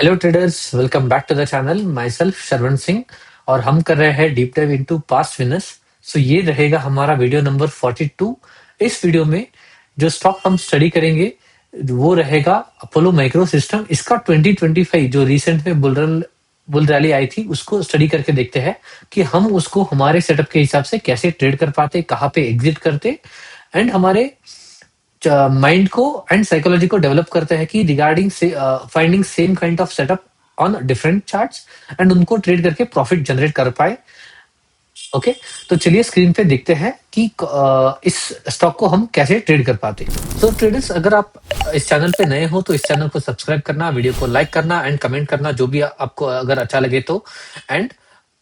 Hello traders, welcome back to the channel. Myself Sharvan Singh और हम कर रहे हैं deep dive into past winners. So ये रहेगा हमारा वीडियो नंबर 42। इस वीडियो में जो स्टॉक हम स्टडी करेंगे वो रहेगा अपोलो माइक्रो सिस्टम। इसका 2025 जो रिसेंट में बुल रैली आई थी उसको स्टडी करके देखते हैं कि हम उसको हमारे सेटअप के हिसाब से कैसे ट्रेड कर पाते, कहाँ पे एग्जिट करते एंड हमारे माइंड को एंड साइकोलॉजी को डेवलप करते हैं कि regarding finding same kind of setup on different charts and उनको ट्रेड करके प्रॉफिट जनरेट कर पाए। ओके, तो चलिए स्क्रीन पे देखते हैं कि इस स्टॉक को हम कैसे ट्रेड कर पाते हैं। तो ट्रेडर्स, अगर आप इस चैनल पे नए हो तो इस चैनल को सब्सक्राइब करना, वीडियो को लाइक करना एंड कमेंट करना जो भी आपको अगर अच्छा लगे तो। एंड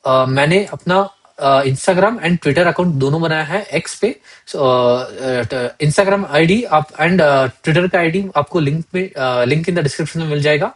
मैंने अपना इंस्टाग्राम एंड ट्विटर अकाउंट दोनों बनाया है एक्स पे। इंस्टाग्राम आईडी आप एंड ट्विटर का आईडी आपको लिंक इन द डिस्क्रिप्शन में मिल जाएगा,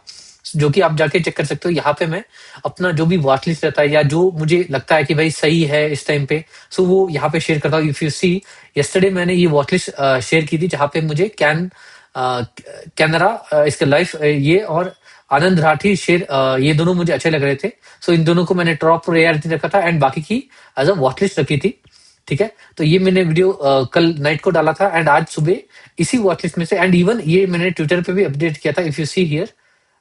जो कि आप जाके चेक कर सकते हो। यहाँ पे मैं अपना जो भी वॉच लिस्ट रहता है या जो मुझे लगता है कि भाई सही है इस टाइम पे, सो वो यहाँ पे शेयर करता हूँ। इफ यू सी, यस्टरडे मैंने ये वॉच लिस्ट शेयर की थी जहाँ पे मुझे कैनरा इसके लाइफ ये और आनंद राठी शेयर ये दोनों मुझे अच्छे लग रहे थे। सो इन दोनों को मैंने टॉप प्रायोरिटी रखा था एंड बाकी की एज अ वॉच लिस्ट रखी थी। ठीक है, तो ये मैंने वीडियो कल नाइट को डाला था एंड आज सुबह इसी वॉच लिस्ट में से एंड इवन ये मैंने ट्विटर पे भी अपडेट किया था। इफ यू सी हियर,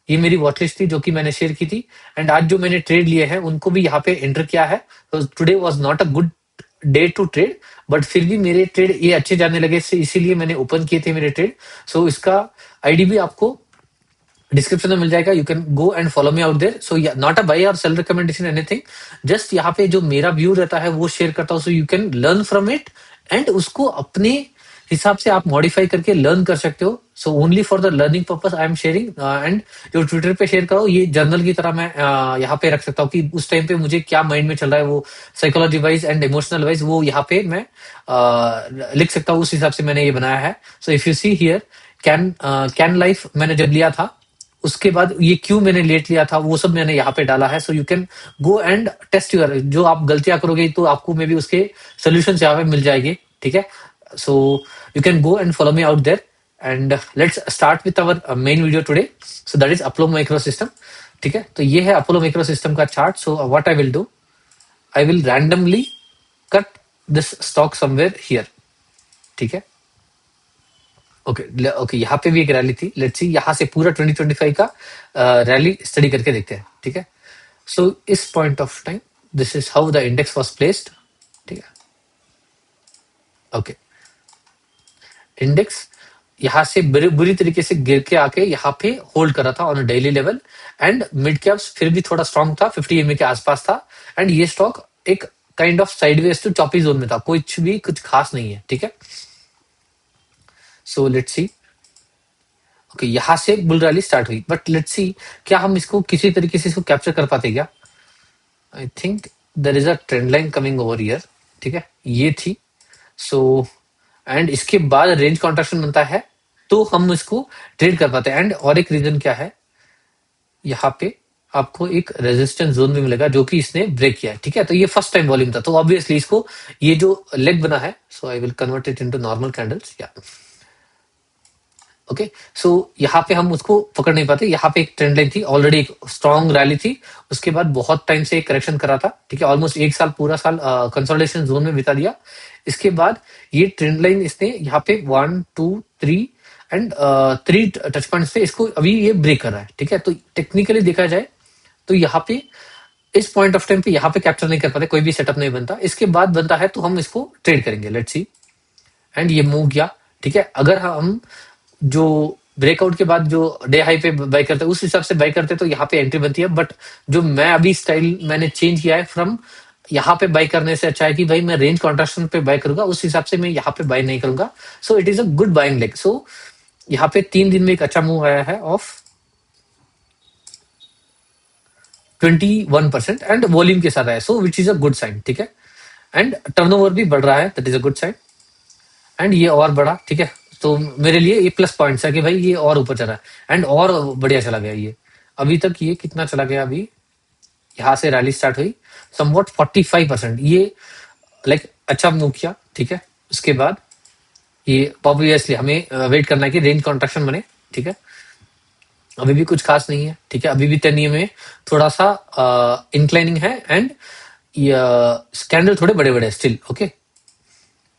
ये मेरी वॉच लिस्ट थी जो कि मैंने शेयर की थी एंड आज जो मैंने ट्रेड लिए हैं उनको भी यहाँ पे एंटर किया है। तो today was not a good day to trade, but फिर भी मेरे ट्रेड ये अच्छे जाने लगे, इसीलिए मैंने ओपन किए थे मेरे ट्रेड। सो इसका आईडी भी आपको डिस्क्रिप्शन में मिल जाएगा। You can go and follow me out there. So not a buy or sell recommendation anything, just यहाँ पे जो मेरा व्यू रहता है वो शेयर करता हूँ। सो you can learn from it and उसको अपने हिसाब से आप मॉडिफाई करके लर्न कर सकते हो। So only for the learning purpose I am sharing and जो ट्विटर पे शेयर करो ये जर्नल की तरह मैं यहाँ पे रख सकता हूँ कि उस टाइम पे मुझे क्या माइंड में चल रहा है, वो psychology wise and emotional wise वो यहाँ पे मैं लिख सकता हूँ। उस हिसाब से मैंने ये बनाया है। So if you see here, can life मैंने जब लिया था उसके बाद ये क्यों मैंने लेट लिया था वो सब मैंने यहाँ पे डाला है। So you can go and test your, जो आप गलतियां करोगे तो आपको मे बी उसके सोल्यूशन यहाँ पे मिल जाएंगे। ठीक है, so you can go and follow me out there and let's start with our main video today. So that is Apollo micro System. ठीक है, तो ये है अपोलो माइक्रो सिस्टम का chart. So what I will do, I will randomly cut this stock somewhere here. ठीक है, okay okay, यहाँ पे भी एक रैली थी। लेट्स सी, यहाँ से पूरा 2025 का रैली स्टडी करके देखते हैं। ठीक है, सो इस point of time this is how the index was placed. ठीक है, ओके, इंडेक्स यहाँ से बुरी तरीके से गिर के आके यहाँ पे होल्ड करा था on daily level and mid caps फिर भी थोड़ा स्ट्रांग था, 50 एमए के आसपास था एंड ये स्टॉक एक kind of sideways to choppy zone में था, कुछ खास नहीं है। ठीक है, सो लेट्स सी, ओके, यहाँ से बुल रैली स्टार्ट हुई बट लेट्स सी क्या हम इसको किसी तरीके से इसको कैप्चर कर पाते क्या। I think there is a trend line coming over here. ठीक है, ये थी। सो एंड इसके बाद रेंज कॉन्ट्रैक्शन बनता है तो हम इसको ट्रेड कर पाते हैं। एंड और एक रीजन क्या है, यहाँ पे आपको एक रेजिस्टेंस जोन भी मिलेगा जो कि इसने ब्रेक किया है। ठीक है, तो ये फर्स्ट टाइम वॉल्यूम था तो ऑब्वियसली इसको ये जो लेग बना है, so I will convert it into normal candles. या ओके, सो यहाँ पे हम उसको पकड़ नहीं पाते। यहाँ पे एक ट्रेंड लाइन थी, ऑलरेडी एक स्ट्रॉन्ग रैली थी, उसके बाद बहुत टाइम से एक करेक्शन करा था। ठीक है, ऑलमोस्ट एक साल पूरा साल कंसोलिडेशन जोन में बिता दिया। इसके बाद ये ट्रेंड लाइन इसने यहाँ पे 1 2 3 एंड 3 टच पॉइंट से इसको अभी ये ब्रेक कर रहा है। ठीक है, तो टेक्निकली देखा जाए तो यहाँ पे इस पॉइंट ऑफ टाइम पे यहाँ पे कैप्चर नहीं कर पाते, कोई भी सेटअप नहीं बनता। इसके बाद बनता है तो हम इसको ट्रेड करेंगे। लेट्स सी, एंड ये मूव किया। ठीक है, अगर हम जो ब्रेकआउट के बाद जो डे हाई पे बाय करते हैं उस हिसाब से बाय करते हैं तो यहाँ पे एंट्री बनती है। बट जो मैं अभी स्टाइल मैंने चेंज किया है फ्रॉम यहाँ पे बाय करने से अच्छा है कि भाई मैं रेंज कॉन्ट्रैक्शन पे बाय करूंगा, उस हिसाब से मैं यहाँ पे बाय नहीं करूंगा। So it is a good buying leg. So यहाँ पे 3 दिन में एक अच्छा मूव आया है ऑफ 21% एंड वॉल्यूम के साथ आया, so which is a good sign. ठीक है, एंड टर्नओवर भी बढ़ रहा है, that is a good sign and ये और बढ़ा। ठीक है, तो मेरे लिए ये प्लस पॉइंट्स है कि भाई ये और ऊपर चला है एंड और बढ़िया चला गया। ये अभी तक ये कितना चला गया, अभी यहाँ से रैली स्टार्ट हुई समवॉट 45%, ये लाइक अच्छा मूव किया। ठीक है, उसके बाद ये ऑब्वियसली हमें वेट करना है कि रेंज कॉन्ट्रैक्शन बने। ठीक है, अभी भी कुछ खास नहीं है, ठीक है। अभी भी 10 में थोड़ा सा इंक्लाइनिंग है, एंड कैंडल थोड़े बड़े बड़े स्टिल। ओके,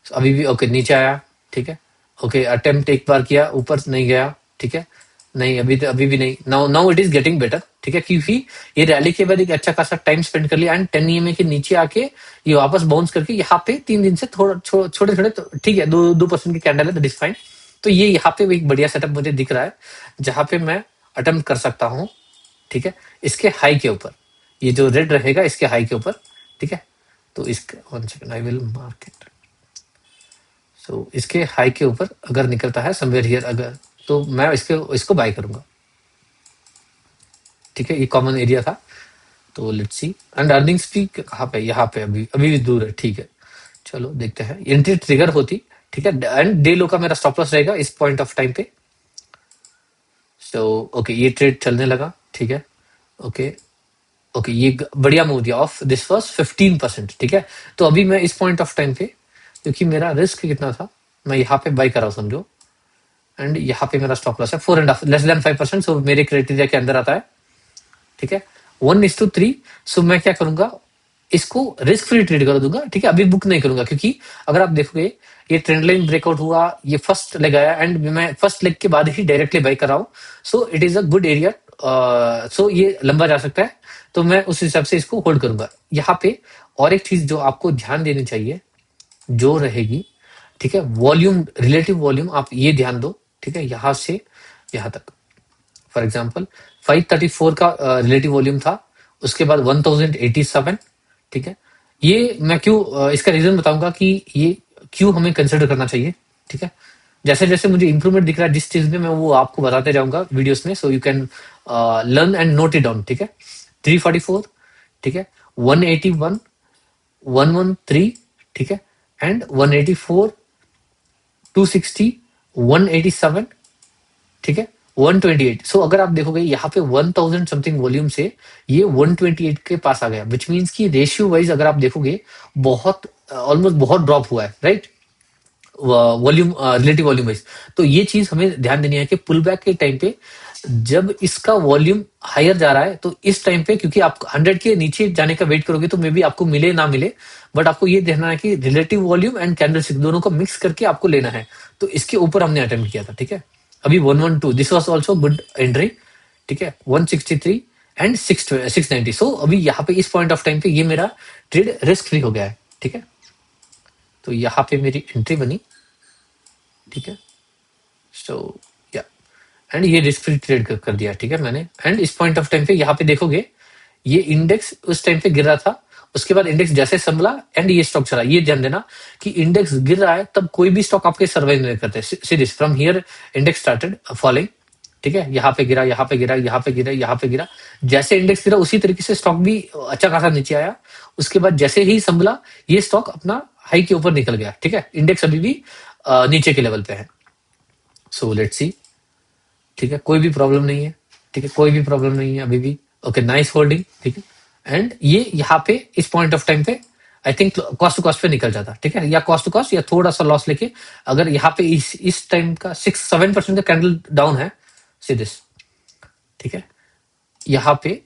अभी भी ओके नीचे आया, ठीक है। ओके, अटेम्प्ट एक बार किया, ऊपर नहीं गया, ठीक है। नहीं, अभी भी नहीं। Now now it is getting better, ठीक है, क्योंकि ये रैली के बाद एक अच्छा खासा टाइम स्पेंड कर लिया, एंड 10 के नीचे आके ये वापस बाउंस करके यहाँ पे 3 दिन से थोड़ा छोटे छोटे, तो ठीक है, 2% की कैंडल है, दैट इज फाइन। तो ये यहाँ पे एक बढ़िया सेटअप मुझे दिख रहा है, जहां पे मैं अटेम्प्ट कर सकता हूँ, ठीक है, इसके हाई के ऊपर। ये जो रेड रहेगा इसके हाई के ऊपर, ठीक है। तो इसका 1 second, I will mark it. So इसके हाई के ऊपर अगर निकलता है समवेयर हियर, अगर, तो मैं इसको बाय करूंगा, ठीक है। ये कॉमन एरिया था, तो लेट्स सी। एंड अर्निंग्स भी कहाँ पे, यहाँ पे अभी अभी भी दूर है, ठीक है। चलो देखते हैं, एंट्री ट्रिगर होती, ठीक है। एंड डे लो का मेरा स्टॉप लॉस रहेगा इस पॉइंट ऑफ टाइम पे। सो ओके, ये ट्रेड चलने लगा, ठीक है। ओके ओके, ये बढ़िया मूव दिया ऑफ, दिस वाज 15%, ठीक है। तो अभी मैं इस पॉइंट ऑफ टाइम पे, क्योंकि मेरा रिस्क कितना था, मैं यहाँ पे बाई कर रहा हूँ समझो, एंड यहाँ पे मेरा स्टॉप लॉस है 4.5, लेस देन 5%, सो मेरे क्राइटेरिया के अंदर आता है, ठीक है। 1:3, सो मैं क्या करूंगा, इसको रिस्क फ्री ट्रेड कर दूंगा, ठीक है। अभी बुक नहीं करूंगा, क्योंकि अगर आप देखोगे ये ट्रेंड लाइन ब्रेकआउट हुआ, ये फर्स्ट लेग आया, एंड मैं फर्स्ट लेग के बाद ही डायरेक्टली बाई कर रहा हूँ, so it is a good area, so ये लंबा जा सकता है, तो मैं उस हिसाब से इसको होल्ड करूंगा यहाँ पे। और एक चीज जो आपको ध्यान देनी चाहिए जो रहेगी, ठीक है, वॉल्यूम, रिलेटिव वॉल्यूम, आप ये ध्यान दो, ठीक है, यहां से यहां तक। फॉर एग्जाम्पल 534 का रिलेटिव वॉल्यूम था, उसके बाद 1087, ठीक है। ये मैं क्यों इसका रीजन बताऊंगा कि ये क्यों हमें कंसिडर करना चाहिए, ठीक है। जैसे जैसे मुझे इंप्रूवमेंट दिख रहा है जिस चीज में, मैं वो आपको बताते जाऊंगा वीडियोस में, सो you can learn and note it down, ठीक है। 344, ठीक है, 181, 113, ठीक है, एंड 184, 260, 187, ठीक है, 128। सो अगर आप देखोगे यहाँ पे 1000 समथिंग वॉल्यूम से ये 128 के पास आ गया, विच मीन्स की रेशियो वाइज अगर आप देखोगे बहुत, ऑलमोस्ट बहुत ड्रॉप हुआ है, right, volume, relative volume wise. तो ये चीज हमें ध्यान देनी है कि पुल बैक के टाइम पे जब इसका वॉल्यूम हायर जा रहा है, तो इस टाइम पे क्योंकि आप 100 के नीचे जाने का वेट करोगे, तो मे बी आपको मिले ना मिले, बट आपको ये देखना है कि रिलेटिव वॉल्यूम एंड कैंडलस्टिक दोनों को मिक्स करके आपको लेना है। तो इसके ऊपर हमने अटेम्प्ट किया था, ठीक है। अभी 112, this was also good entry, ठीक है। 163 एंड 690। सो अभी यहाँ पे इस पॉइंट ऑफ टाइम पे ये मेरा ट्रेड रिस्क फ्री हो गया है, ठीक है। तो यहाँ पे मेरी एंट्री बनी, ठीक है। सो या, एंड ये रिस्क फ्री ट्रेड कर दिया, ठीक है, मैंने। एंड इस पॉइंट ऑफ टाइम पे यहाँ पे देखोगे ये इंडेक्स उस टाइम पे गिर रहा था, उसके बाद इंडेक्स जैसे संभला एंड ये स्टॉक चला। ये ध्यान देना कि इंडेक्स गिर रहा है तब कोई भी स्टॉक आपके सर्वाइव नहीं करते, series from here index started following, ठीक है। यहाँ पे गिरा, यहाँ पे गिरा, यहाँ पे गिरा, यहाँ पे गिरा, जैसे इंडेक्स गिरा उसी तरीके से स्टॉक भी अच्छा खासा नीचे आया। उसके बाद जैसे ही संभला ये स्टॉक अपना हाई के ऊपर निकल गया, ठीक है। इंडेक्स अभी भी नीचे के लेवल पे है। सो लेट्स सी, ठीक है, कोई भी प्रॉब्लम नहीं है, ठीक है, कोई भी प्रॉब्लम नहीं है अभी भी। ओके, नाइस होल्डिंग, ठीक है। एंड ये यहाँ पे इस पॉइंट ऑफ टाइम पे I think cost to cost पे निकल जाता, ठीक है, या कॉस्ट टू कॉस्ट या थोड़ा सा लॉस लेके। अगर यहाँ पे इस टाइम का 6-7% का कैंडल डाउन है, सी दिस, ठीक है, यहाँ पे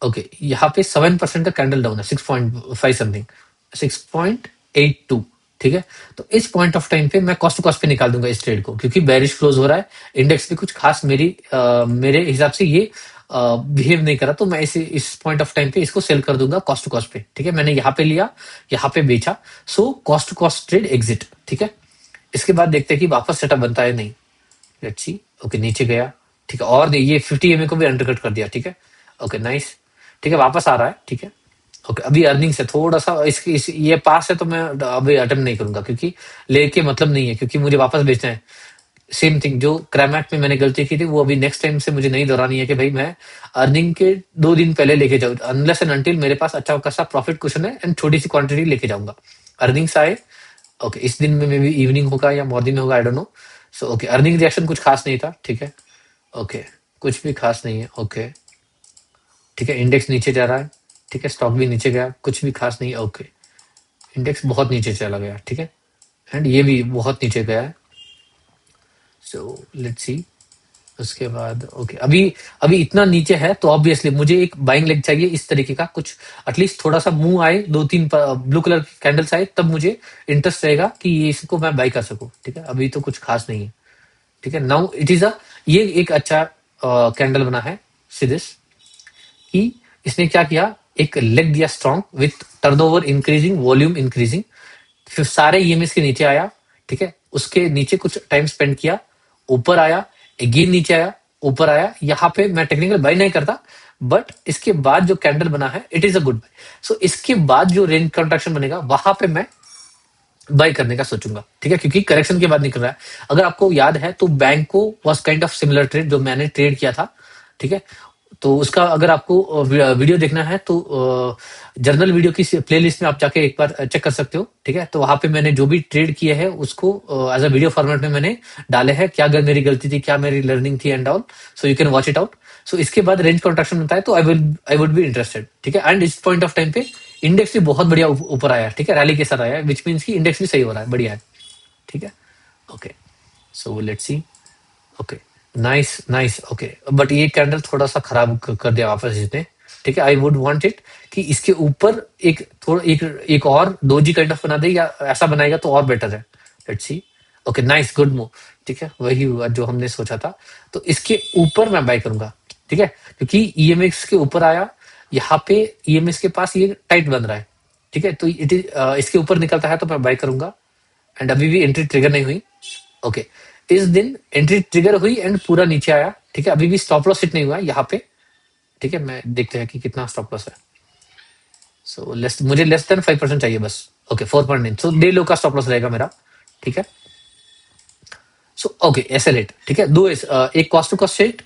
ओके, यहाँ पे 7% का कैंडल डाउन है, 6.5 समथिंग, 6.82, ठीक है। तो इस पॉइंट ऑफ टाइम पे मैं कॉस्ट टू कॉस्ट पे निकाल दूंगा इस ट्रेड को, क्योंकि बेरिश क्लोज हो रहा है, इंडेक्स भी कुछ खास मेरे हिसाब से ये बिहेव नहीं करा, तो मैं इस पॉइंट ऑफ टाइम पे इसको सेल कर दूंगा कॉस्ट टू कॉस्ट पे, ठीक है। मैंने यहाँ पे लिया, यहाँ पे बेचा, so cost to cost trade exit, ठीक है। इसके बाद देखते हैं कि वापस सेटअप बनता है नहीं, लेट्स सी। ओके, नीचे गया, ठीक है, और ये 50 को भी अंडरकट कर दिया, ठीक है। ओके, नाइस, ठीक है, वापस आ रहा है, ठीक है। ओके, अभी अर्निंग से थोड़ा सा ये पास है, तो मैं अभी अटेम्प्ट नहीं करूंगा, क्योंकि लेके मतलब नहीं है, क्योंकि मुझे वापस बेचना है। सेम थिंग जो क्रैमैक में मैंने गलती की थी, वो अभी नेक्स्ट टाइम से मुझे नहीं दोहरानी है कि भाई मैं अर्निंग के 2 दिन पहले लेके जाऊँ, अनलेस एंड अनटिल मेरे पास अच्छा खासा प्रॉफिट कुशन है एंड छोटी सी क्वांटिटी लेके जाऊंगा। अर्निंग्स आए, ओके, इस दिन में मे बी इवनिंग होगा या मॉर्निंग में होगा, I don't know. So okay, earning reaction कुछ खास नहीं था, ठीक है। ओके, कुछ भी खास नहीं है, ओके, ठीक है। इंडेक्स नीचे जा रहा है, ठीक है, स्टॉक भी नीचे गया, कुछ भी खास नहीं है, ओके। इंडेक्स बहुत नीचे चला गया, ठीक है, एंड ये भी बहुत नीचे गया है। सो लेट्स सी, उसके बाद ओके, अभी अभी इतना नीचे है तो ऑब्वियसली मुझे एक बाइंग लेग चाहिए इस तरीके का कुछ, एटलीस्ट थोड़ा सा मुंह आए, दो तीन ब्लू कलर की कैंडल्स आए, तब मुझे इंटरेस्ट रहेगा कि ये इसको मैं बाई कर सकूं। ठीक है, अभी तो कुछ खास नहीं है। ठीक है, नाउ इट इज अ, ये एक अच्छा कैंडल बना है सिदिस कि इसने क्या किया, एक लेग दिया strong with turnover increasing, volume increasing, फिर सारे ईएमएस के नीचे आया। ठीक है, उसके नीचे कुछ टाइम स्पेंड किया, ऊपर आया, अगेन नीचे आया, ऊपर आया। यहाँ पे मैं टेक्निकल बाय नहीं करता, बट इसके बाद जो कैंडल बना है it is a good buy. So इसके बाद जो रेंज कंट्रैक्शन बनेगा वहां पे मैं बाय करने का सोचूंगा। ठीक है, क्योंकि करेक्शन के बाद निकल रहा है। अगर आपको याद है तो बैंक को was kind of similar trade जो मैंने ट्रेड किया था। ठीक है, तो उसका अगर आपको वीडियो देखना है तो जर्नल वीडियो की प्लेलिस्ट में आप जाके एक बार चेक कर सकते हो। ठीक है, तो वहां पे मैंने जो भी ट्रेड किए हैं उसको एज अ वीडियो फॉर्मेट में मैंने डाले हैं, क्या अगर मेरी गलती थी, क्या मेरी लर्निंग थी and all. So you can watch it out. So इसके बाद रेंज कॉन्ट्रैक्शन होता है तो आई वुड बी इंटरेस्टेड। ठीक है, एंड इस पॉइंट ऑफ टाइम पे इंडेक्स भी बहुत बढ़िया ऊपर आया है। ठीक है, रैली के साथ आया है, विच मीन्स की इंडेक्स भी सही हो रहा है, बढ़िया है। ठीक है, okay, so let's see. Okay, nice nice. Okay, but ये कैंडल थोड़ा सा खराब कर दिया वापस इसने। ठीक है, आई वुड वांट इट कि इसके ऊपर एक थोड़ा एक और दोजी काइंड ऑफ बना दे, या ऐसा बनाएगा तो और बेटर है। Let's see. Okay, nice, good move. ठीक है, वही हुआ जो हमने सोचा था। तो इसके ऊपर मैं बाय करूंगा। ठीक है, क्योंकि ईएमएक्स के ऊपर आया, यहाँ पे ईएमएक्स के पास ये टाइट बन रहा है। ठीक है, तो इट इज इसके ऊपर निकलता है तो मैं बाय करूंगा। एंड अभी भी एंट्री ट्रिगर नहीं हुई। ओके, इस दिन एंट्री ट्रिगर हुई एंड पूरा नीचे आया। ठीक है, अभी भी स्टॉप लॉस हिट नहीं हुआ है यहाँ पे। ठीक है, मैं देखते हैं कि कितना स्टॉप लॉस है। सो लेस, मुझे लेस देन 5% चाहिए बस। ओके, 4.9, सो डे लो का स्टॉप लॉस रहेगा मेरा। ठीक है, सो ओके, एसएल8। ठीक है, एक कॉस्ट टू कॉस्ट शेट,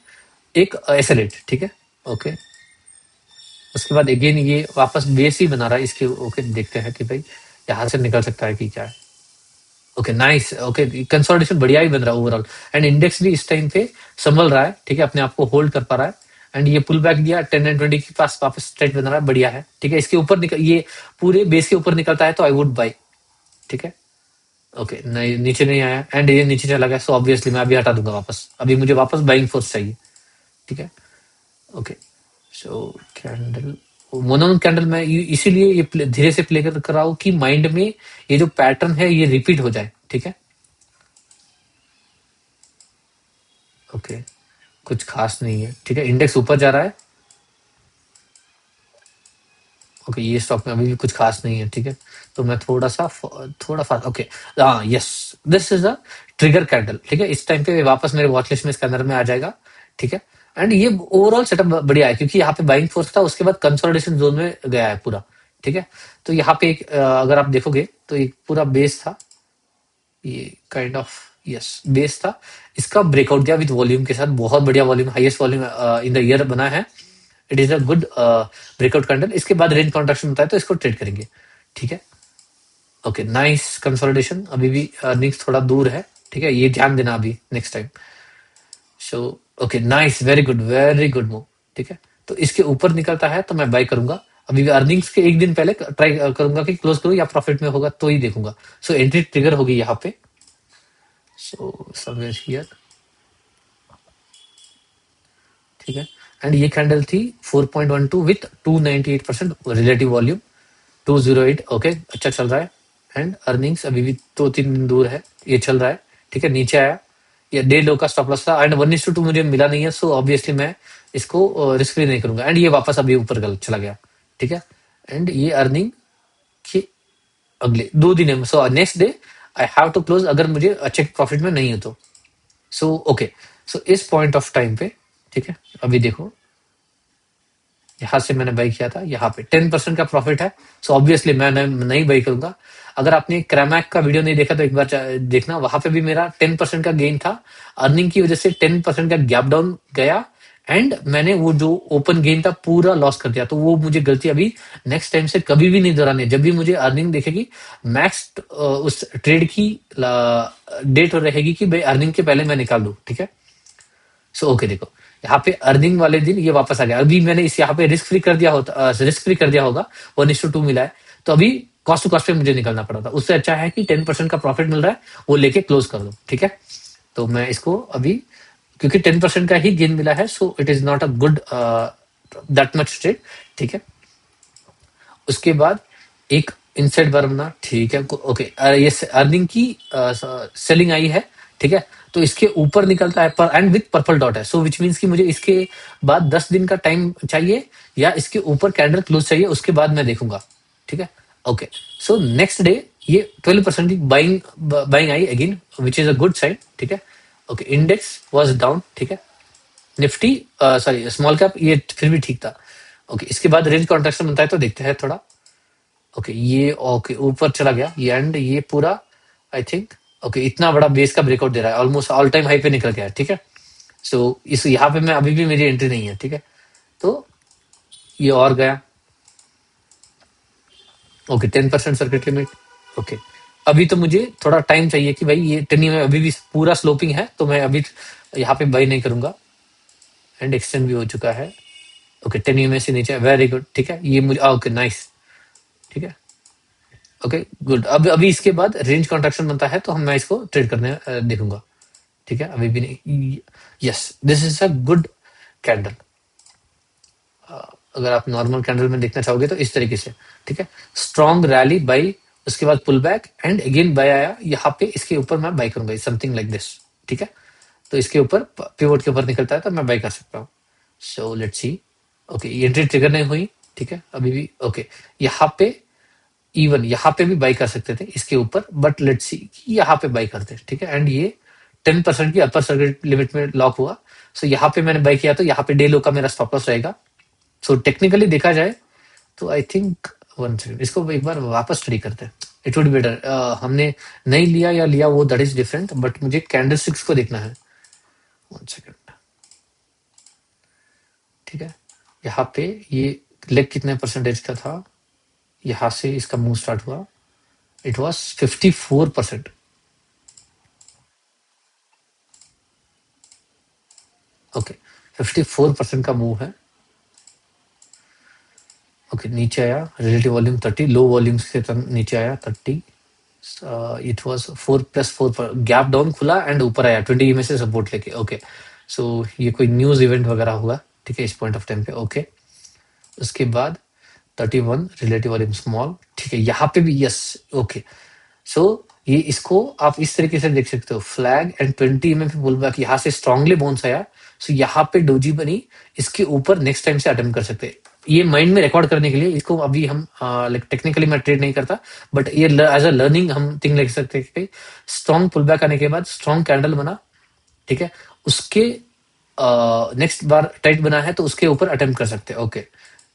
एक एसएल8। ठीक है, ओके, उसके बाद अगेन ये वापस बेस ही बना रहा है इसके। ओके, देखते हैं कि भाई यहाँ से निकल सकता है कि क्या है। Okay, nice. ओके, कंसोलिडेशन बढ़िया ही बन रहा है ओवरऑल, एंड इंडेक्स भी इस टाइम पे संभल रहा है। ठीक है, अपने आप को होल्ड कर पा रहा है। एंड ये पुल बैक दिया 10 एंड 20 के पास, वापस स्ट्रेट बन रहा है, बढ़िया है। ठीक है, इसके ऊपर निकल, ये पूरे बेस के ऊपर निकलता है तो आई वुड बाय। ठीक है, ओके, नहीं नीचे नहीं आया एंड ये नीचे चला गया, सो ऑब्वियसली मैं अभी हटा दूंगा वापस। अभी मुझे वापस बाइंग फोर्स चाहिए। ठीक है, ओके, सो कैंडल, मोनो कैंडल मैं इसीलिए ये धीरे से प्ले कर रहा हूँ कि माइंड में ये जो पैटर्न है ये रिपीट हो जाए। ठीक है, ओके, कुछ खास नहीं है। ठीक है, इंडेक्स ऊपर जा रहा है। ओके, ये स्टॉक में अभी भी कुछ खास नहीं है। ठीक है, तो मैं थोड़ा फास्ट। ओके, हाँ, yes, this is a trigger candle. ठीक है, इस टाइम पे वापस मेरे वॉच लिस्ट में इसके अंदर में आ जाएगा। ठीक है, एंड ये ओवरऑल सेटअप बढ़िया है क्योंकि यहाँ पे बाइंग फोर्स था, उसके बाद कंसोलिडेशन जोन में गया है पूरा। ठीक है, तो यहाँ पे एक अगर आप देखोगे तो एक पूरा बेस था, ये काइंड ऑफ, यस, बेस था। इसका ब्रेकआउट दिया विद वॉल्यूम के साथ, बहुत बढ़िया volume, highest volume in the year बना है। It is a good breakout candle. इसके बाद रेंज कॉन्ट्रैक्शन होता है तो इसको ट्रेड करेंगे। ठीक है, ओके, नाइस कंसोलिडेशन। अभी भी अर्निंग्स थोड़ा दूर है। ठीक है, ये ध्यान देना अभी next time. So okay, nice, very good move. ठीक है, तो इसके ऊपर निकलता है तो मैं बाय करूंगा। अभी भी अर्निंग्स के एक दिन पहले ट्राई करूंगा कि क्लोज करूं या प्रॉफिट में होगा तो ही देखूंगा। सो एंट्री ट्रिगर होगी यहाँ पे। So somewhere here. ठीक है, एंड ये कैंडल थी 4.12 विथ 298% रिलेटिव वॉल्यूम, 208। ओके, अच्छा चल रहा है। एंड अर्निंग्स अभी भी 2-3 दिन दूर है, ये चल रहा है। ठीक है, नीचे आया, ये डे लो का स्टॉप लॉस था एंड 1:2 मुझे मिला नहीं है, सो ऑब्वियसली मैं इसको रिस्क भी नहीं करूंगा। एंड ये वापस अभी ऊपर गलत चला गया। ठीक है, एंड ये अर्निंग के अगले 2 दिन है, so next day I have to close अगर मुझे अच्छे प्रॉफिट में नहीं हो तो। सो ओके, सो इस पॉइंट ऑफ टाइम पे, ठीक है, अभी देखो यहाँ से मैंने बाई किया था, यहाँ पे 10% का प्रॉफिट है। सो ऑब्वियसली मैं नहीं बाई करूंगा। अगर आपने क्रैमैक का वीडियो नहीं देखा तो एक बार देखना, वहां पे भी मेरा 10% का गेन था। अर्निंग की वजह से 10% का गैप डाउन गया एंड मैंने वो जो ओपन गेन था पूरा लॉस कर दिया। तो वो मुझे गलती अभी नेक्स्ट टाइम से कभी भी नहीं दोहरानी है। जब भी मुझे अर्निंग देखेगी, मैक्स उस ट्रेड की डेट रहेगी कि भाई अर्निंग के पहले मैं निकाल दूं। ठीक है, सो ओके, देखो यहाँ पे अर्निंग वाले दिन ये वापस आ गया। अभी मैंने इस यहाँ पे रिस्क फ्री कर दिया होगा, 1:2 मिला है, तो अभी कॉस्ट टू कॉस्ट पे मुझे निकलना पड़ा था। उससे अच्छा है कि 10% का प्रॉफिट मिल रहा है, वो लेके क्लोज कर दो। ठीक है, तो मैं इसको अभी क्योंकि 10% का ही गेन मिला है, सो it is not a good that much trade. ठीक है, उसके बाद एक इनसाइड बार बना, ठीक है, ओके, ये अर्निंग की सेलिंग आई है, ठीक है, तो इसके ऊपर निकलता है पर एंड विथ पर्पल डॉट है, सो विच मीन्स कि मुझे इसके बाद 10 दिन का टाइम चाहिए या इसके ऊपर कैंडल क्लोज चाहिए, उसके बाद मैं देखूंगा। ठीक है, ओके, सो नेक्स्ट डे ये 12% की buying buying I again, which is a good sign. ठीक है, ओके, इंडेक्स वाज डाउन। ठीक है, निफ्टी सॉरी स्मॉल कैप ये फिर भी ठीक था। ओके, इसके बाद रेंज कॉन्ट्रैक्शन बनता है तो देखते हैं थोड़ा। ओके, ये ओके ऊपर चला गया ये, एंड ये पूरा आई थिंक ओके इतना बड़ा बेस का ब्रेकआउट दे रहा है, ऑलमोस्ट ऑल टाइम हाई पे निकल गया है। ठीक है, सो इस यहाँ पे मैं अभी भी मेरी एंट्री नहीं है। ठीक है, तो ये और गया। Okay, 10% circuit limit. ओके, अभी तो मुझे थोड़ा टाइम चाहिए कि भाई ये टेनी में अभी भी पूरा स्लोपिंग है, तो मैं अभी यहाँ पे बाई नहीं करूंगा। एंड एक्सटेंड भी हो चुका है। ओके, 10 में से नीचे, वेरी गुड। ठीक है, ये मुझे ओके नाइस। ठीक है, ओके गुड। अब अभी इसके बाद रेंज कॉन्ट्रैक्शन बनता है तो हम मैं इसको ट्रेड करने देखूंगा। ठीक है, अभी भी नहीं। Yes, this is a good candle. अगर आप नॉर्मल कैंडल में देखना चाहोगे तो इस तरीके से। ठीक है, स्ट्रॉन्ग रैली बाई, उसके बाद pull back and again buy आया यहाँ पे, इसके ऊपर मैं बाई करूंगा समथिंग लाइक दिस। ठीक है, तो इसके ऊपर पिवोट के ऊपर निकलता है तो मैं बाई कर सकता हूँ। So let's see. ओके, ये एंट्री ट्रिगर नहीं हुई। ठीक है, अभी भी ओके, यहाँ पे इवन यहाँ पे भी बाई कर सकते थे इसके ऊपर, बट लेट्स सी कि यहाँ पे बाई करते। ठीक है, एंड ये 10% की अपर सर्किट लिमिट में लॉक हुआ। सो यहाँ पे मैंने बाई किया तो यहाँ पे डे लो का मेरा स्टॉप लॉस रहेगा। सो टेक्निकली देखा जाए तो आई थिंक, वन सेकंड, इसको एक बार वापस स्टडी करते हैं, इट वुड बेटर। हमने नहीं लिया या लिया वो दैट इज डिफरेंट, बट मुझे कैंडल स्टिक्स को देखना है। One second. ठीक है, यहाँ पे ये लेग कितने परसेंटेज का था, यहाँ से इसका मूव स्टार्ट हुआ, इट वॉज 54%। ओके, 54% का मूव है। ओके, नीचे आया, रिलेटिव वॉल्यूम 30, लो वॉल्यूम से नीचे आया 30। इट वाज 4+4 पर गैप डाउन खुला एंड ऊपर आया 20 में से सपोर्ट लेके। ओके, सो ये कोई न्यूज इवेंट वगैरह होगा। ठीक है, इस पॉइंट ऑफ टाइम पे। ओके, उसके बाद 31 रिलेटिव वॉल्यूम स्मॉल। ठीक है, यहाँ पे भी यस। ओके, सो ये इसको आप इस तरीके से देख सकते हो, फ्लैग एंड 20 पे पुल बैक, यहाँ से स्ट्रांगली बाउंस आया। सो यहाँ पे डोजी बनी, इसके ऊपर नेक्स्ट टाइम से अटेम्प्ट कर सकते हैं। ये माइंड में रिकॉर्ड करने के लिए इसको अभी हम लाइक टेक्निकली मैं ट्रेड नहीं करता, बट ये एज अ लर्निंग हम थिंग लिख सकते हैं कि स्ट्रॉन्ग पुल बैक आने के बाद स्ट्रॉन्ग कैंडल बना। ठीक है, उसके नेक्स्ट बार टाइट बना है तो उसके ऊपर अटेम्प्ट कर सकते हैं। ओके,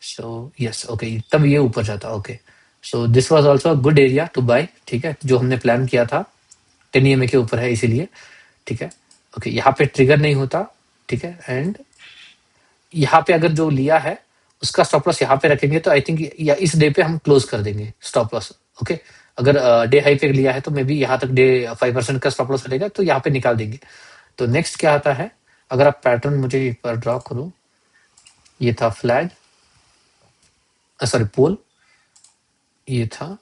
सो यस, ओके, तब ये ऊपर जाता। Okay, so this was also a good area to buy. ठीक है, जो हमने प्लान किया था 10 EMA के ऊपर है इसीलिए। ठीक है, ओके, यहाँ पे ट्रिगर नहीं होता। ठीक है, एंड यहाँ पे अगर जो लिया है उसका स्टॉप लॉस यहाँ पे रखेंगे तो आई थिंक या इस डे पे हम क्लोज कर देंगे स्टॉप लॉस। ओके, अगर डे हाई पे लिया है तो मे बी यहाँ तक डे 5% का स्टॉप लॉस रहेगा तो यहाँ पे निकाल देंगे। तो नेक्स्ट क्या आता है, अगर आप पैटर्न मुझे एक बार ड्रॉ करो, ये था फ्लैग, सॉरी पोल, ये था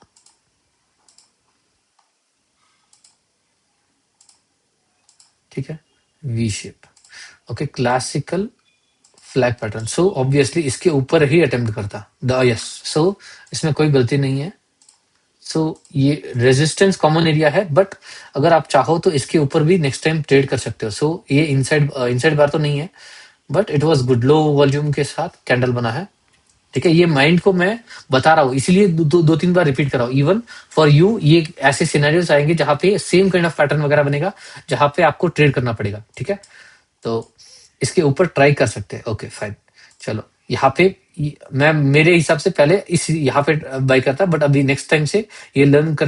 ठीक है V shape. Okay, classical flag pattern. So obviously इसके ऊपर ही अटेम्प्ट करता द यस। सो इसमें कोई गलती नहीं है। सो ये रेजिस्टेंस कॉमन एरिया है, बट अगर आप चाहो तो इसके ऊपर भी नेक्स्ट टाइम ट्रेड कर सकते हो। सो ये इनसाइड इनसाइड बार तो नहीं है, but it was good, low volume के साथ कैंडल बना है। ठीक है, ये माइंड को मैं बता रहा हूँ इसीलिए दो तीन बार रिपीट कर रहा हूँ। इवन फॉर यू ये ऐसे सिनेरियोस आएंगे जहां पे सेम काइंड ऑफ पैटर्न वगैरह बनेगा, जहां पे आपको ट्रेड करना पड़ेगा। ठीक है, तो इसके ऊपर ट्राई कर सकते हैं। ओके फाइन, चलो यहाँ पे मैं मेरे हिसाब से पहले इस यहाँ पे बाई करता, बट अभी नेक्स्ट टाइम से ये लर्न कर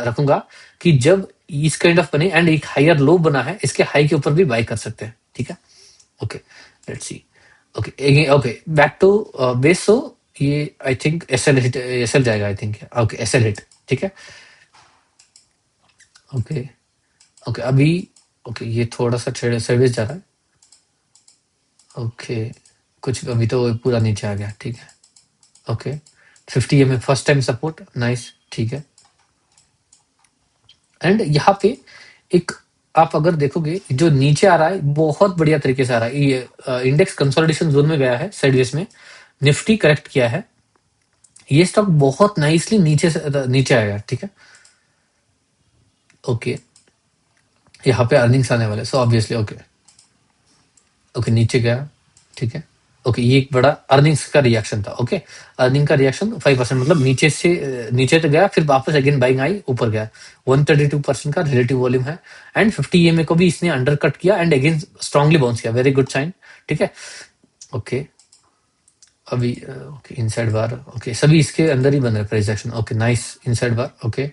रखूंगा कि जब इस काइंड ऑफ बने एंड एक हायर लो बना है, इसके हाई के ऊपर भी बाई कर सकते हैं। ठीक है, okay, let's see. Okay, okay, back to base. So ये I think SL hit, SL जाएगा I think. Okay, SL hit. ठीक है, ओके, ओके, अभी ओके ये थोड़ा सा सर्विस जा रहा है। ओके, कुछ अभी तो पूरा नीचे आ गया। ठीक है, okay, 50 EMA first time support, nice. ठीक है, एंड यहाँ पे एक आप अगर देखोगे जो नीचे आ रहा है बहुत बढ़िया तरीके से आ रहा है, ये इंडेक्स कंसोलिडेशन जोन में गया है साइडवेज में, निफ्टी करेक्ट किया है, ये स्टॉक बहुत नाइसली नीचे से नीचे आएगा, ठीक है। ओके, यहाँ पे अर्निंग्स आने वाले, सो ऑब्वियसली ओके। ओके, नीचे गया, ठीक है। ओके, ये एक बड़ा अर्निंग्स का रिएक्शन था। ओके, अर्निंग का रिएक्शन 5%, मतलब नीचे से नीचे तो गया, फिर वापस अगेन बाइंग आई, ऊपर गया। 132% का रिलेटिव वॉल्यूम है, एंड 50 EMA को भी इसने अंडर कट किया एंड अगेन स्ट्रांगली बाउंस किया, वेरी गुड साइन, ठीक है। ओके, अभी ओके इनसाइड बार, ओके सभी इसके अंदर ही बन रहे price action. Okay nice, inside bar, okay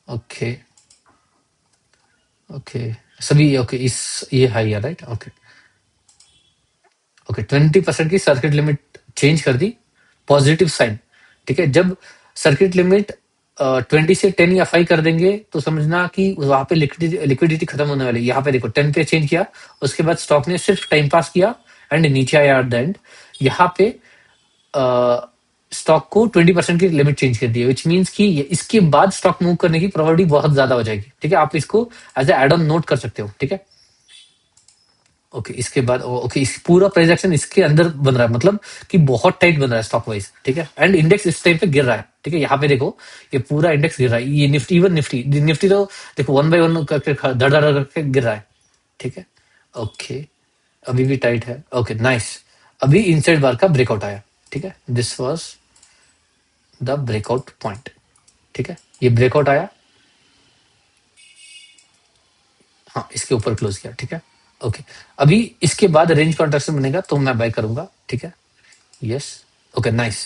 okay okay, सभी ओके इस ये हाई है, राइट। ओके ओके, 20% की सर्किट लिमिट चेंज कर दी, पॉजिटिव साइन, ठीक है। जब सर्किट लिमिट 20 से 10 या 5 कर देंगे तो समझना कि वहां पे लिक्विडिटी खत्म होने वाली है। यहाँ पे देखो 10 पे चेंज किया, उसके बाद स्टॉक ने सिर्फ टाइम पास किया एंड नीचे आया एट द एंड। यहाँ पे स्टॉक को 20% की लिमिट चेंज कर दी है, विच मीन्स कि इसके बाद स्टॉक मूव करने की प्रोबेबिलिटी बहुत ज्यादा हो जाएगी, ठीक है। आप इसको एज ए एड ऑन नोट कर सकते हो, ठीक है। ओके, इसके बाद ओके, इस पूरा प्राइस एक्शन इसके अंदर बन रहा है, मतलब कि बहुत टाइट बन रहा है स्टॉक वाइज, ठीक है। एंड इंडेक्स इस टाइम पे गिर रहा है, ठीक है। यहाँ पे देखो ये पूरा इंडेक्स गिर रहा है, ये निफ्टी, इवन निफ्टी निफ्टी तो देखो 1 by 1 करके धड़ धड़ करके गिर रहा है, ठीक है। ओके, अभी भी टाइट है। ओके नाइस, अभी इनसाइड बार का ब्रेकआउट आया, ठीक है। This was the breakout point, ठीक है। ये ब्रेकआउट आया, हाँ इसके ऊपर क्लोज किया, ठीक है। ओके, अभी इसके बाद रेंज कॉन्ट्रैक्शन बनेगा तो मैं बाय करूंगा, ठीक है। यस, ओके नाइस,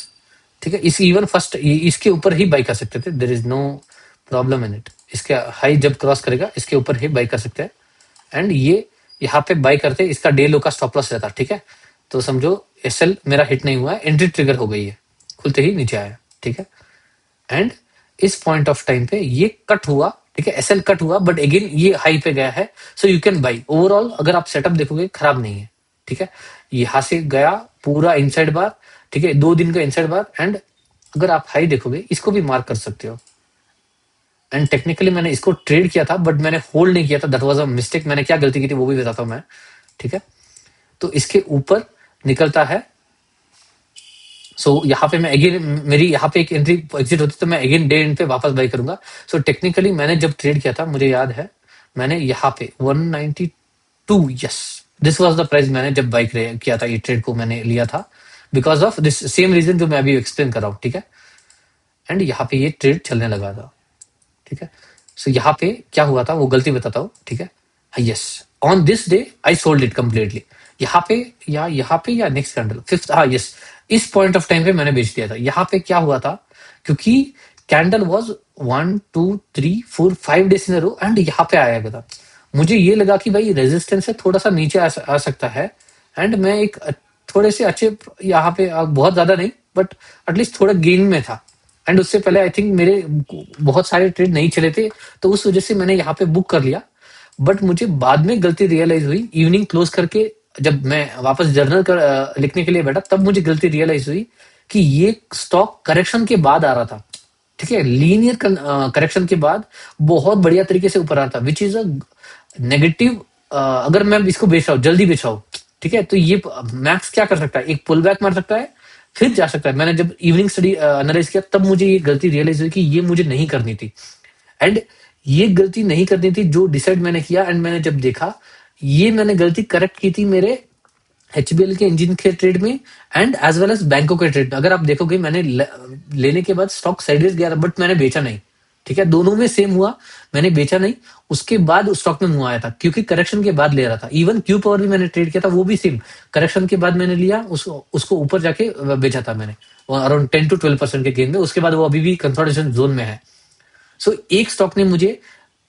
ठीक है। इस इवन फर्स्ट इसके ऊपर ही बाय कर सकते थे, there is no problem in it. इसके हाई जब क्रॉस करेगा इसके ऊपर ही बाय कर सकते हैं, एंड ये यहाँ पे बाय करते इसका डे लो का स्टॉप लॉस रहता, ठीक है। तो समझो एसएल मेरा हिट नहीं हुआ है, एंट्री ट्रिगर हो गई है, खुलते ही नीचे आया, ठीक है। एंड इस पॉइंट ऑफ टाइम पे ये कट हुआ, ठीक है, एसएल कट हुआ, बट अगेन ये हाई पे गया है, so you can buy. Overall अगर आप सेटअप देखोगे खराब नहीं है, ठीक है। यहां से गया पूरा इनसाइड बार, ठीक है, 2 दिन का इनसाइड बार, एंड अगर आप हाई देखोगे इसको भी मार्क कर सकते हो। एंड टेक्निकली मैंने इसको ट्रेड किया था, बट मैंने होल्ड नहीं किया था, दैट वाज अ मिस्टेक। मैंने क्या गलती की थी वो भी बताता हूं मैं, ठीक है। तो इसके ऊपर निकलता है, यहाँ पे मैं अगेन, मेरी यहाँ पे एक एंट्री एग्जिट होती तो मैं अगेन डे एंड पे वापस बाई करूंगा। टेक्निकली मैंने जब ट्रेड किया था, मुझे याद है मैंने यहाँ पे 192, yes this was the price मैंने जब बाई किया था, ये ट्रेड को मैंने लिया था because of this same reason जो मैं अभी एक्सप्लेन कर रहा हूँ, ठीक है। एंड यहाँ पे ये ट्रेड चलने लगा था, ठीक है। यहाँ पे क्या हुआ था वो गलती बताता हूँ, ठीक है। Yes, on this day I sold it completely. यहाँ पे या नेक्स्ट कैंडल फिफ्थ, हाँ यस, इस पॉइंट ऑफ टाइम पे मैंने बेच दिया था। यहाँ पे क्या हुआ था, क्योंकि candle was 1 2 3 4 5 days in row, and यहाँ पे आया था। मुझे ये लगा कि भाई रेजिस्टेंस से थोड़ा सा नीचे आ सकता है, एंड मैं एक थोड़े से अच्छे यहाँ पे बहुत ज्यादा नहीं बट एटलीस्ट थोड़ा गेन में था। एंड उससे पहले आई थिंक मेरे बहुत सारे ट्रेड नहीं चले थे, तो उस वजह से मैंने यहाँ पे बुक कर लिया। बट मुझे बाद में गलती रियलाइज हुई, इवनिंग क्लोज करके जब मैं वापस जर्नल लिखने के लिए बैठा, तब मुझे गलती रियलाइज हुई कि ये स्टॉक करेक्शन के बाद आ रहा था, ठीक है। लीनियर करेक्शन के बाद बहुत बढ़िया तरीके से ऊपर आ रहा था, विच इज अ नेगेटिव। अगर मैं इसको बेच रहा हूँ, जल्दी बेच रहा हूँ, ठीक है, तो ये मैक्स क्या कर सकता है, एक पुल बैक मार सकता है, फिर जा सकता है। मैंने जब इवनिंग स्टडी एनालाइज किया, तब मुझे ये गलती रियलाइज हुई कि ये मुझे नहीं करनी थी, एंड ये गलती नहीं करनी थी जो डिसाइड मैंने किया। एंड मैंने जब देखा, ये मैंने गलती करेक्ट की थी मेरे एचबीएल के इंजन के ट्रेड में एंड एज वेल एज बैंकों के ट्रेड में। अगर आप देखोगे मैंने लेने के बाद स्टॉक साइडवेज गया, बट मैंने बेचा नहीं, ठीक है। दोनों में सेम हुआ, मैंने बेचा नहीं, उसके बाद उस स्टॉक में मुंह आया था क्योंकि करेक्शन के बाद ले रहा था। इवन क्यू पावर भी मैंने ट्रेड किया था, वो भी सेम करेक्शन के बाद मैंने लिया, उसको ऊपर जाके बेचा था मैंने अराउंड 10 to 12% के गेन में। उसके बाद वो अभी भी कंसोलिडेशन जोन में है। एक स्टॉक ने मुझे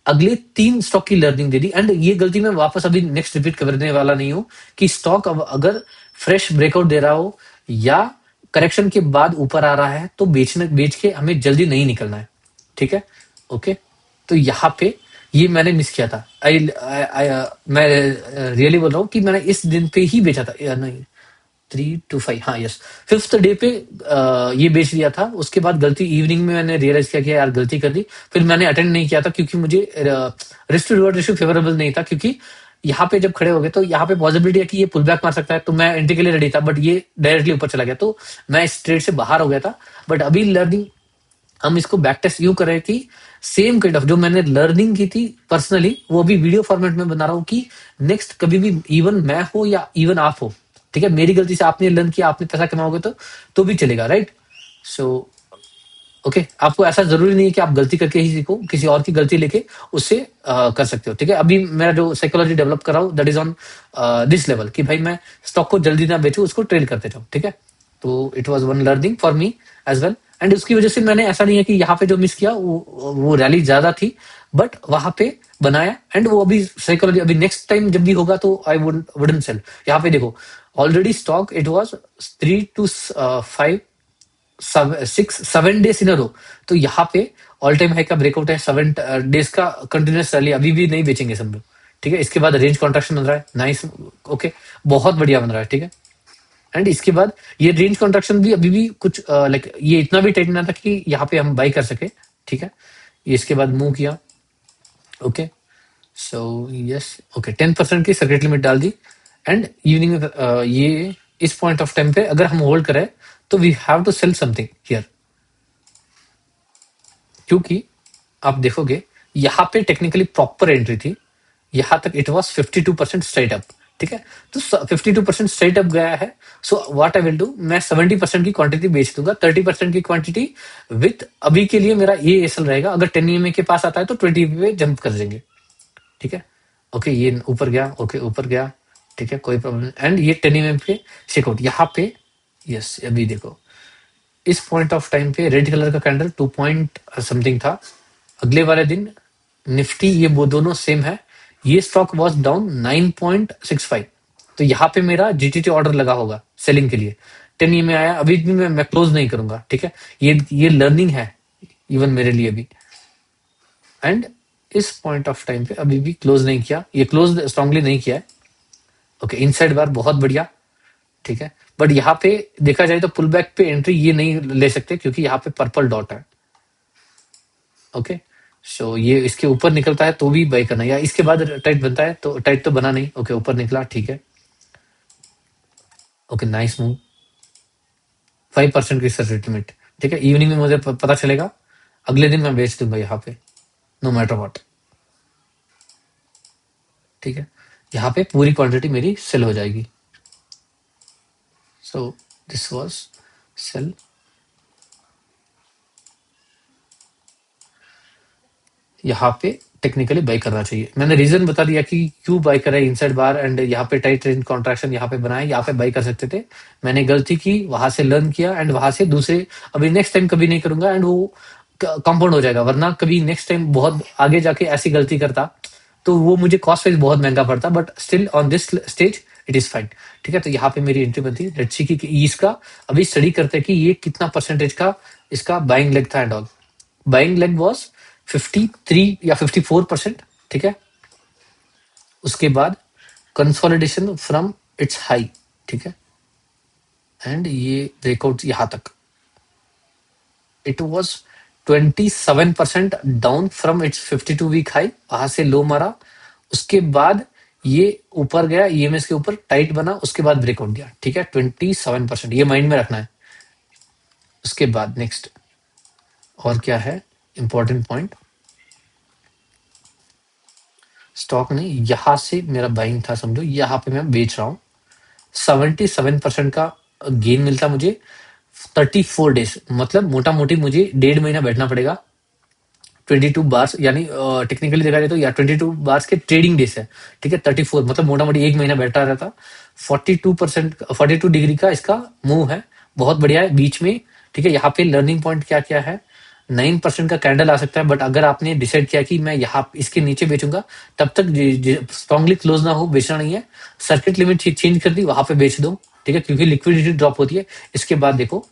अगले 3 स्टॉक की लर्निंग दे दी, एंड ये गलती मैं वापस अभी नेक्स्ट रिपीट करने वाला नहीं हूं कि स्टॉक अब अगर फ्रेश ब्रेकआउट दे रहा हो या करेक्शन के बाद ऊपर आ रहा है तो बेच के हमें जल्दी नहीं निकलना है, ठीक है। ओके, तो यहाँ पे ये मैंने मिस किया था। मैं रियली बोल रहा हूँ कि मैंने इस दिन पे ही बेचा था, नहीं 3 to 5, हाँ यस, फिफ्थ डे पे ये बेच दिया था। उसके बाद गलती इवनिंग में मैंने रियलाइज किया कि यार गलती कर दी। फिर मैंने अटेंड नहीं किया था क्योंकि मुझे risk to reward ratio favourable नहीं था, क्योंकि यहाँ पे जब खड़े हो गए तो यहाँ पे पॉसिबिलिटी है कि ये पुल बैक मार सकता है, तो मैं एंट्री के लिए रेडी था, बट ये डायरेक्टली ऊपर चला गया, तो मैं इस ट्रेड से बाहर हो गया था। बट अभी लर्निंग, हम इसको बैक टेस्ट यूं करें कि सेम काइंड ऑफ जो मैंने लर्निंग की थी पर्सनली, वो अभी वीडियो फॉर्मेट में बना रहा हूँ कि नेक्स्ट कभी भी इवन मैं हो या इवन आप हो, ठीक है, मेरी गलती से आपने लर्न किया, आपने पैसा कमाओगे तो भी चलेगा, राइट? सो ओके, आपको ऐसा जरूरी नहीं है कि आप गलती करके ही सीखो, किसी और की गलती लेके उससे कर सकते हो, ठीक है। अभी मेरा जो साइकोलॉजी डेवलप कर रहा हूँ that is on this level कि भाई मैं स्टॉक को जल्दी ना बेचूं, उसको ट्रेल करते जाऊं, ठीक है। तो it was one learning for me as well, and उसकी वजह से मैंने, ऐसा नहीं है कि यहाँ पे जो मिस किया वो रैली ज्यादा थी, बट वहां पे बनाया, एंड वो अभी साइकोलॉजी, अभी नेक्स्ट टाइम जब भी होगा तो आई वुडंट सेल। यहाँ पे देखो, already stock it was 3 to 5 6 7 days in a row, तो यहाँ पे ऑल टाइम हाई का ब्रेकआउट है, 7 डेज का कंटिन्यूस रैली, अभी भी नहीं बेचेंगे सब लोग, ठीक है। इसके बाद रेंज कॉन्ट्रैक्शन बन रहा है, नाइस, ओके, बहुत बढ़िया बन रहा है, ठीक है। एंड इसके बाद ये रेंज कॉन्ट्रैक्शन भी अभी भी कुछ लाइक ये इतना भी टाइट ना था कि यहाँ पे हम बाई कर सके, ठीक है। ये इसके बाद मूव किया, ओके, सो यस, ओके, 10% की सर्किट लिमिट डाल दी, एंड इवनिंग में ये इस पॉइंट ऑफ टाइम पे अगर हम होल्ड करें तो we have to sell something here, क्योंकि आप देखोगे यहाँ पे टेक्निकली प्रॉपर एंट्री थी, यहाँ तक इट वॉज 52% स्ट्रेट अप, ठीक है। तो 52% स्ट्रेट अप गया है, सो व्हाट आई विल डू, मैं 70% की क्वांटिटी बेच दूंगा, 30% की क्वांटिटी विथ अभी के लिए मेरा ये एसएल रहेगा, अगर 10 ईएमए के पास आता है तो 20 पे जंप कर देंगे, ठीक है। ओके, ये ऊपर गया, ओके ऊपर गया, ठीक है, कोई प्रॉब्लम नहीं, एंड ये 10 ईएमए पे चेकआउट यहाँ पे, यस, अभी देखो इस पॉइंट ऑफ टाइम पे रेड कलर का कैंडल 2 पॉइंट समथिंग था, अगले वाले दिन निफ्टी, ये वो दोनों सेम है, ये स्टॉक वॉज डाउन 9.65, तो यहाँ पे मेरा जीटीटी ऑर्डर लगा होगा सेलिंग के लिए, 10 में आया, अभी भी मैं क्लोज नहीं करूंगा, ठीक है। ये लर्निंग है इवन मेरे लिए भी, एंड इस पॉइंट ऑफ टाइम पे अभी भी क्लोज नहीं किया, ये क्लोज स्ट्रांगली नहीं किया है, ओके, इनसाइड बार बहुत बढ़िया, ठीक है। बट यहाँ पे देखा जाए तो पुल बैक पे एंट्री ये नहीं ले सकते क्योंकि यहाँ पे पर्पल डॉट है, ओके। सो ये इसके ऊपर निकलता है तो भी बाई करना, या इसके बाद टाइट बनता है तो टाइट तो बना नहीं, ओके, ऊपर निकला, ठीक है, ओके, नाइस मूव, 5% की सर्किट लिमिट, ठीक है। इवनिंग में मुझे पता चलेगा, अगले दिन मैं बेच दूंगा यहाँ पे, नो मैटर व्हाट, ठीक है। यहाँ पे पूरी क्वांटिटी मेरी सेल हो जाएगी, सो दिस वाज सेल। यहाँ पे टेक्निकली बाई करना चाहिए, मैंने रीजन बता दिया कि क्यों बाई करा है इनसाइड बार, एंड यहाँ पे टाइट रेंज कॉन्ट्रैक्शन यहाँ पे बनाया, यहाँ पे बाई कर सकते थे, मैंने गलती की, वहां से लर्न किया, एंड वहां से दूसरे, अभी नेक्स्ट टाइम कभी नहीं करूंगा, एंड वो कंपाउंड हो जाएगा, वरना कभी नेक्स्ट टाइम बहुत आगे जाके ऐसी गलती करता तो वो मुझे कॉस्ट वाइज बहुत महंगा पड़ता, but still on this stage it is fine, ठीक है। तो यहाँ पे मेरी एंट्री बनती, लेट्स सी कि इसका अभी स्टडी करते हैं कि ये कितना परसेंटेज का इसका बाइंग लेग था, and all buying leg was 53 या 54%, ठीक है। उसके बाद कंसोलिडेशन फ्रॉम इट्स हाई, ठीक है, एंड ये ब्रेकआउट यहां तक, it was 27% down from its 52 week high, वहां से लो मारा, उसके बाद ये ऊपर गया, ईएमएस के ऊपर टाइट बना, उसके बाद ब्रेकआउट दिया, ठीक है, 27%, ये माइंड में रखना है। उसके बाद नेक्स्ट और क्या है इंपॉर्टेंट पॉइंट, स्टॉक ने यहां से मेरा बाइंग था, समझो यहाँ पे मैं बेच रहा हूँ, 77% का गेन मिलता मुझे, 34 डेज, मतलब मोटा मोटी मुझे 1.5 महीना बैठना पड़ेगा, 22 बार्स, यानी टेक्निकली देखा जाए तो या 22 बार्स के ट्रेडिंग डेज है, ठीक है, 34 मतलब मोटा मोटी 1 महीना बैठा रहता, 42 डिग्री का इसका मूव है, बहुत बढ़िया है बीच में, ठीक है। यहाँ पे लर्निंग पॉइंट क्या क्या है, 9% का कैंडल आ सकता है, बट अगर आपने डिसाइड किया कि मैं यहाँ इसके नीचे बेचूंगा, तब तक स्ट्रांगली क्लोज ना हो, बेचना नहीं है, सर्किट लिमिट चेंज कर दी, वहां पे बेच दो, ठीक है, क्योंकि लिक्विडिटी ड्रॉप होती है। इसके बाद देखो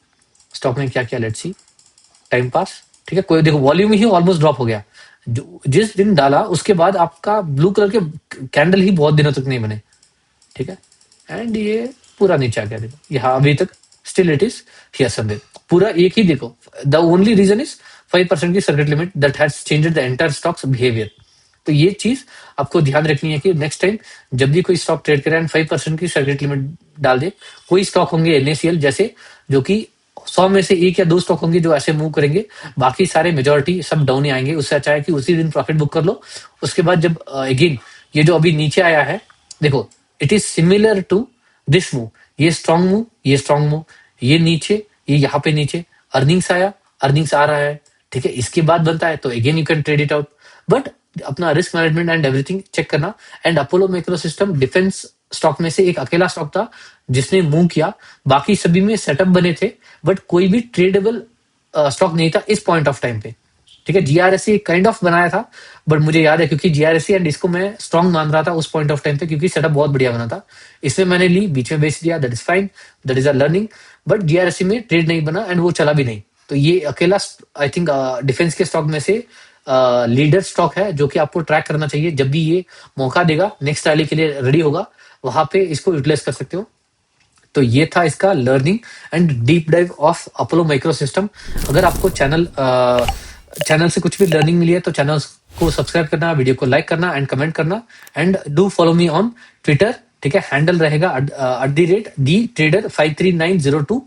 स्टॉक ने क्या किया, लेट्स सी, टाइम पास, ठीक है, कोई देखो वॉल्यूम ही ऑलमोस्ट ड्रॉप हो गया, जिस दिन डाला उसके बाद आपका ब्लू कलर के कैंडल ही बहुत दिनों तक नहीं बने, ठीक है, एंड ये पूरा नीचे आ गया। देखो यहाँ अभी तक still it is here somewhere, पूरा एक ही देखो। द ओनली रीजन इज 5% की circuit limit that has changed the entire stocks behaviour. तो ये चीज आपको ध्यान रखनी है कि नेक्स्ट टाइम जब भी कोई स्टॉक ट्रेड करे एंड 5% की सर्किट लिमिट डाल दे, कोई स्टॉक होंगे एनएसीएल जैसे जो कि 100 में से 1 या 2 स्टॉक होंगे जो ऐसे मूव करेंगे, बाकी सारे मेजोरिटी सब डाउन ही आएंगे। उससे अच्छा है कि उसी दिन प्रॉफिट बुक कर लो। उसके बाद जब अगेन ये जो अभी नीचे आया है, देखो it is similar to this move, ये स्ट्रॉन्ग मूव, ये स्ट्रॉन्ग मूव, ये नीचे, ये यहाँ पे नीचे अर्निंग्स आया, अर्निंग्स आ रहा है, ठीक है। इसके बाद बनता है तो again you can trade it out, but अपना risk management and everything check करना। And Apollo micro System defence stock में से एक अकेला स्टॉक था जिसने मूव किया, बाकी सभी में सेटअप बने थे बट कोई भी ट्रेडेबल स्टॉक नहीं था इस पॉइंट ऑफ टाइम पे, ठीक है। जीआरएससी काइंड ऑफ बनाया था बट मुझे याद है क्योंकि जीआरएससी एंड इसको मैं स्ट्रॉन्ग मान रहा था उस पॉइंट ऑफ टाइम पे क्योंकि सेटअप बहुत बढ़िया बना था। इसमें मैंने ली, बीच में बेच दिया, that is fine, that is a learning. But GRSC में ट्रेड नहीं बना एंड वो चला भी नहीं। तो ये अकेला आई थिंक डिफेंस के स्टॉक में से लीडर स्टॉक है जो कि आपको ट्रैक करना चाहिए। जब भी ये मौका देगा नेक्स्ट रैली के लिए रेडी होगा, वहां पे इसको यूटिलाइज कर सकते हो। तो ये था इसका learning and deep dive of Apollo micro system. अगर आपको चैनल से कुछ भी लर्निंग मिली है तो चैनल को सब्सक्राइब करना, वीडियो को लाइक करना एंड कमेंट करना and do follow me on Twitter, ठीक है। हैंडल रहेगा @TheTrader53902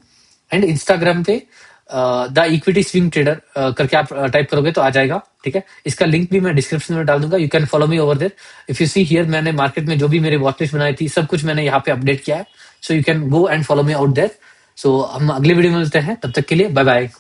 एंड इंस्टाग्राम पे द इक्विटी स्विंग ट्रेडर करके आप टाइप करोगे तो आ जाएगा, ठीक है। इसका लिंक भी मैं डिस्क्रिप्शन में डाल दूंगा, you can follow me over there. If you see here, मैंने मार्केट में जो भी मेरे वॉच लिस्ट बनाई थी सब कुछ मैंने यहाँ पे अपडेट किया है, so you can go and follow me out there. So हम अगले वीडियो में मिलते हैं, तब तक के लिए बाय बाय।